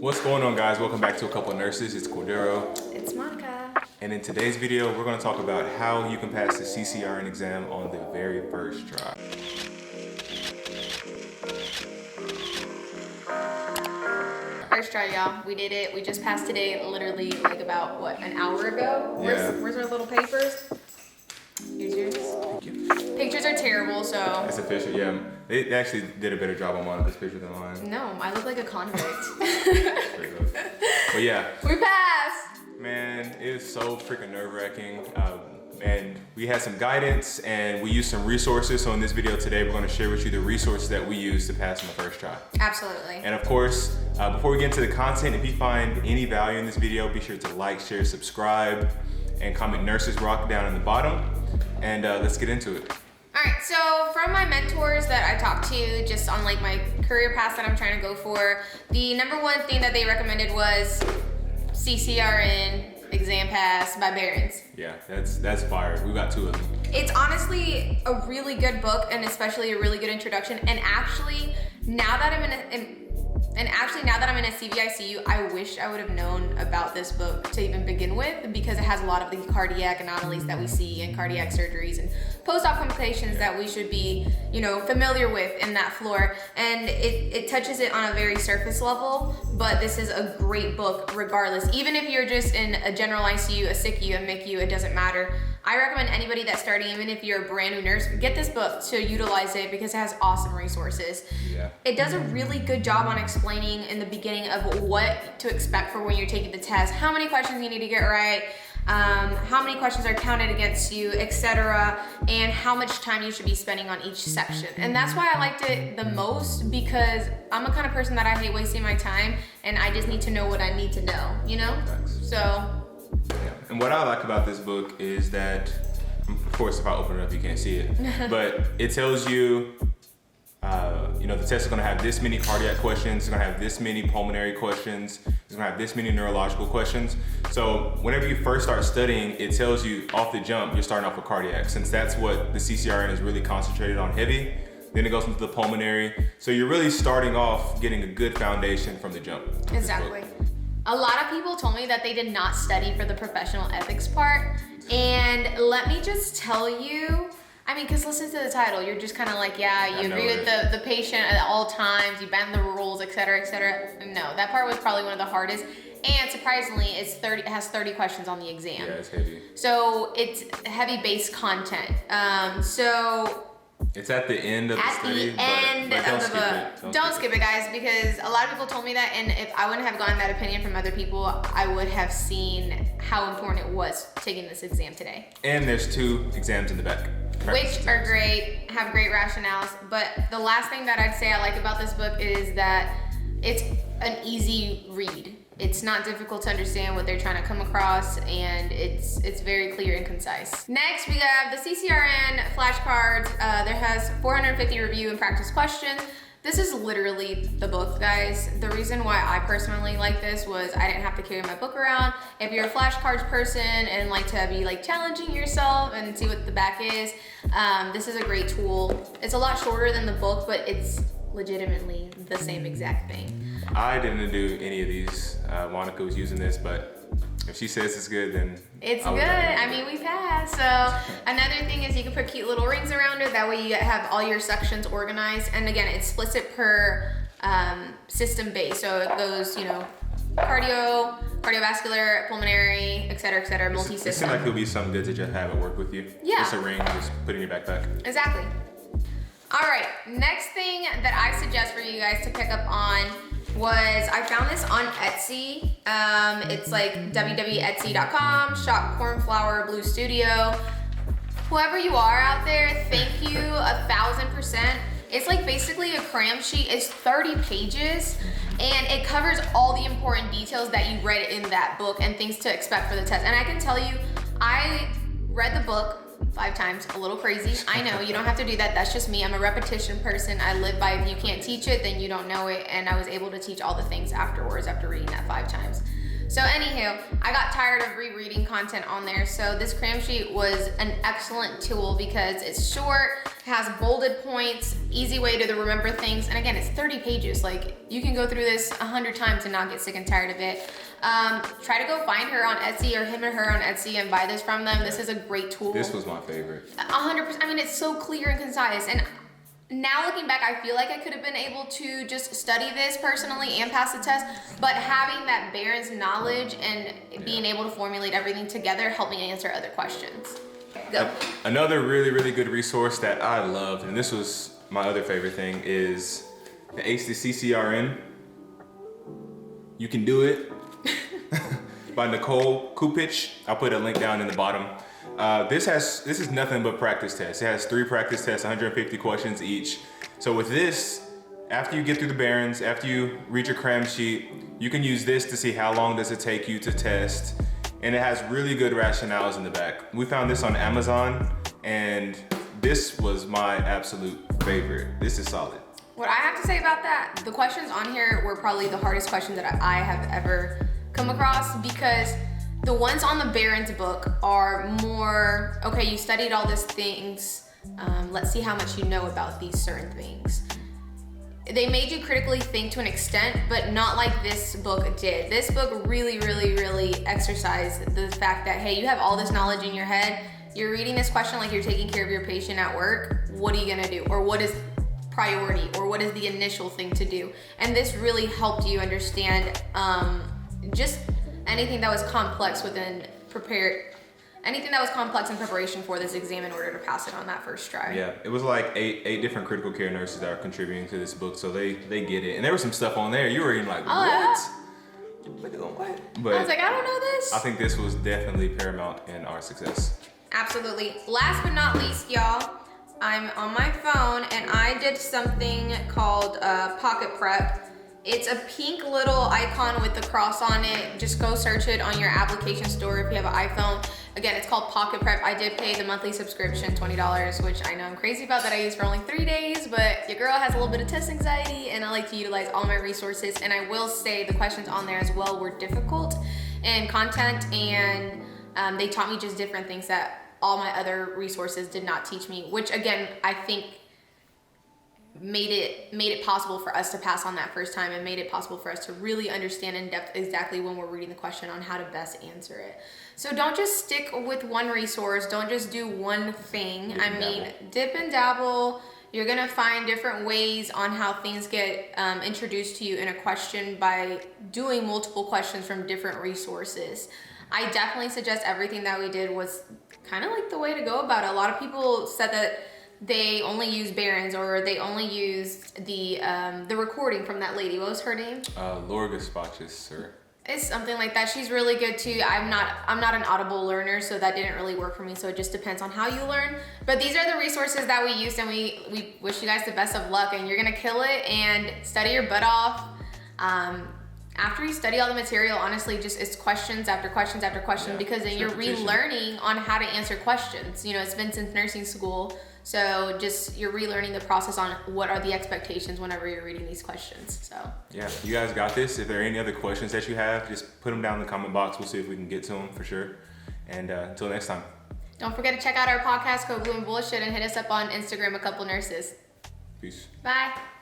What's going on, guys? Welcome back to A Couple of Nurses. It's Cordero. It's Monica. And in today's video, we're going to talk about how you can pass the Ccrn exam on the very first try. First try, y'all. We did it. We just passed today, literally like about, what, an hour ago? Where's our little papers? Here's yours. Thank you. Pictures are terrible, so. It's official, yeah. They actually did a better job on Monica's picture than mine. No, I look like a convict. But yeah. We passed! Man, it was so freaking nerve-wracking. And we had some guidance and we used some resources. So in this video today, we're going to share with you the resources that we used to pass on the first try. Absolutely. And of course, before we get into the content, if you find any value in this video, be sure to like, share, subscribe, and comment Nurses Rock down in the bottom. And let's get into it. All right, so from my mentors that I talked to just on like my career path that I'm trying to go for, the number one thing that they recommended was Ccrn exam pass by Barron's. Yeah, that's fire. We got two of them. It's honestly a really good book and especially a really good introduction. And actually, now that I'm in a CVICU, I wish I would have known about this book to even begin with, because it has a lot of the cardiac anomalies that we see and cardiac surgeries and post-op complications that we should be, familiar with in that floor. And it touches it on a very surface level, but this is a great book regardless. Even if you're just in a general ICU, a SICU, a MICU, it doesn't matter. I recommend anybody that's starting, even if you're a brand new nurse, get this book to utilize it because it has awesome resources. Yeah. It does a really good job on explaining in the beginning of what to expect for when you're taking the test, how many questions you need to get right, how many questions are counted against you, etc., and how much time you should be spending on each section. And that's why I liked it the most, because I'm a kind of person that I hate wasting my time, and I just need to know what I need to know, Thanks. So. Yeah. And what I like about this book is that, of course, if I open it up, you can't see it, but it tells you, the test is going to have this many cardiac questions, it's going to have this many pulmonary questions, it's going to have this many neurological questions. So whenever you first start studying, it tells you off the jump, you're starting off with cardiac, since that's what the Ccrn is really concentrated on heavy. Then it goes into the pulmonary. So you're really starting off getting a good foundation from the jump. Exactly. A lot of people told me that they did not study for the professional ethics part. And let me just tell you, because listen to the title, you're just kind of like, yeah, you agree with the patient at all times, you bend the rules, etc., etc. No, that part was probably one of the hardest. And surprisingly, it has 30 questions on the exam. Yeah, it's heavy. So it's heavy base content. It's at the end of the study, but don't skip it, guys, because a lot of people told me that, and if I wouldn't have gotten that opinion from other people, I would have seen how important it was taking this exam today. And there's 2 exams in the back. Which are great, have great rationales, but the last thing that I'd say I like about this book is that it's an easy read. It's not difficult to understand what they're trying to come across, and it's very clear and concise. Next, we have the Ccrn flashcards. There has 450 review and practice questions. This is literally the book, guys. The reason why I personally like this was I didn't have to carry my book around. If you're a flashcards person and like to be challenging yourself and see what the back is, this is a great tool. It's a lot shorter than the book, but it's legitimately the same exact thing. I didn't do any of these. Monica was using this, but if she says it's good, then it's good. We passed. So another thing is you can put cute little rings around it. That way you have all your sections organized. And again, it splits it per system base. So it goes, cardiovascular, pulmonary, etc., multi-system. It seems like it'll be something good to just have at work with you. Yeah. Just a ring, just put in your backpack. Exactly. All right, next thing that I suggest for you guys to pick up on was, I found this on Etsy. It's like www.etsy.com, shop Cornflower Blue Studio. Whoever you are out there, thank you 1000%. It's basically a cram sheet. It's 30 pages, and it covers all the important details that you read in that book and things to expect for the test. And I can tell you, I read the book 5 times, a little crazy. I know, you don't have to do that. That's just me. I'm a repetition person. I live by, if you can't teach it, then you don't know it. And I was able to teach all the things afterwards after reading that 5 times. So anywho, I got tired of rereading content on there, so this cram sheet was an excellent tool because it's short, has bolded points, easy way to remember things, and again, it's 30 pages. Like, you can go through this 100 times and not get sick and tired of it. Try to go find her on Etsy or him or her on Etsy and buy this from them. This is a great tool. This was my favorite. 100%. I mean, it's so clear and concise. And now looking back, I feel like I could have been able to just study this personally and pass the test, but having that Barron's knowledge and being able to formulate everything together helped me answer other questions. Go. Another really, really good resource that I loved, and this was my other favorite thing, is the Ccrn. You Can Do It by Nicole Kupich. I'll put a link down in the bottom. This is nothing but practice tests. It has 3 practice tests, 150 questions each. So with this, after you get through the Barron's, after you read your cram sheet, you can use this to see how long does it take you to test. And it has really good rationales in the back. We found this on Amazon, and this was my absolute favorite. This is solid. What I have to say about that, the questions on here were probably the hardest questions that I have ever come across, because the ones on the Barron's book are more, okay, you studied all these things, let's see how much you know about these certain things. They made you critically think to an extent, but not like this book did. This book really, really, really exercised the fact that, hey, you have all this knowledge in your head, you're reading this question like you're taking care of your patient at work, what are you gonna do? Or what is priority? Or what is the initial thing to do? And this really helped you understand just anything that was complex in preparation for this exam in order to pass it on that first try. Yeah, it was like eight different critical care nurses that are contributing to this book, so they get it. And there was some stuff on there you were even like, what? But I was like, I don't know this. I think this was definitely paramount in our success. Absolutely. Last but not least, y'all, I'm on my phone and I did something called Pocket Prep. It's a pink little icon with the cross on it. Just go search it on your application store if you have an iPhone. Again, it's called Pocket Prep. I did pay the monthly subscription, $20, which I know I'm crazy about that I use for only 3 days, but your girl has a little bit of test anxiety and I like to utilize all my resources. And I will say the questions on there as well were difficult in content, and they taught me just different things that all my other resources did not teach me, which again, I think made it possible for us to pass on that first time, and made it possible for us to really understand in depth exactly when we're reading the question on how to best answer it. So don't just stick with one resource, don't just do one thing. Dip and dabble. You're gonna find different ways on how things get introduced to you in a question by doing multiple questions from different resources. I definitely suggest everything that we did was kind of like the way to go about it. A lot of people said that they only used Barron's, or they only used the recording from that lady. What was her name? Laura Spotches, or it's something like that. She's really good too. I'm not an Audible learner, so that didn't really work for me. So it just depends on how you learn. But these are the resources that we used, and we wish you guys the best of luck, and you're gonna kill it and study your butt off. After you study all the material, honestly, just it's questions after questions after question, because then you're relearning on how to answer questions. You know, it's been since nursing school. So just you're relearning the process on what are the expectations whenever you're reading these questions. So yeah, you guys got this. If there are any other questions that you have, just put them down in the comment box. We'll see if we can get to them for sure. And until next time. Don't forget to check out our podcast, Code Blue and Bullshit, and hit us up on Instagram, A Couple Nurses. Peace. Bye.